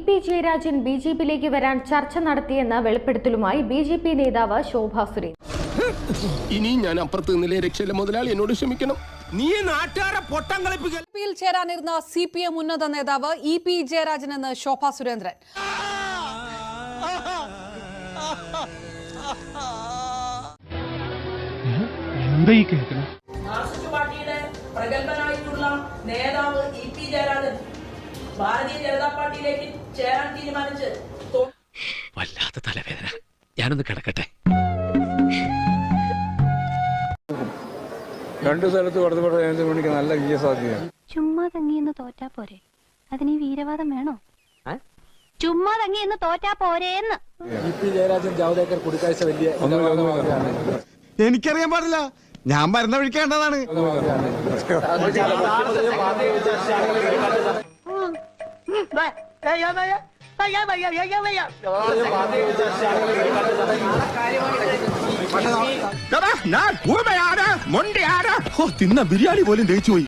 P Jayarajan ബിജെപിയിലേക്ക് വരാൻ ചർച്ച നടത്തിയെന്ന വെളിപ്പെടുത്തലുമായി ബിജെപി നേതാവ് ശോഭാ സുരേന്ദ്രൻ. ഇനി ഞാൻ അപ്പുറത്ത് നിന്നില്ലേ രക്ഷയില്ല മുതലാളി, എന്നോട് ക്ഷമിക്കണം. നീ നാട്ടുകാരെ പൊട്ടം കളിപ്പിക്കൽ. പിയിൽ ചേരാനിരുന്ന CPM ഉന്നത നേതാവ് EP ജയരാജൻ എന്ന് ശോഭാ സുരേന്ദ്രൻ. പാർട്ടിയുടെ പ്രഗത്ഭനായിട്ടുള്ള നേതാവ് EP ജയരാജൻ ഭാരതീയ ജനതാ പാർട്ടിയിലേക്ക് ചേരാൻ തീരുമാനിച്ച് വല്ലാത്ത തലവേദന. ഞാനൊന്ന് കിടക്കട്ടെ. രണ്ടു സ്ഥലത്ത് കടന്നുപോയിട്ട് നല്ല സാധ്യതയാണ്. ചുമ്മാ തങ്ങിയെന്ന് തോറ്റാ പോരെ, അതിന് വീരവാദം വേണോ? ചുമ്മാ തങ്ങിയെന്ന് തോറ്റാ പോരേന്ന്. EP ജയരാജൻ ജാവ്ദേക്കർ കൂടിക്കാഴ്ച വലിയ എനിക്കറിയാൻ പാടില്ല, ഞാൻ മരുന്ന വിളിക്കേണ്ടതാണ്. തിന്ന ബിരിയാണി പോലും ദഹിച്ചു പോയി.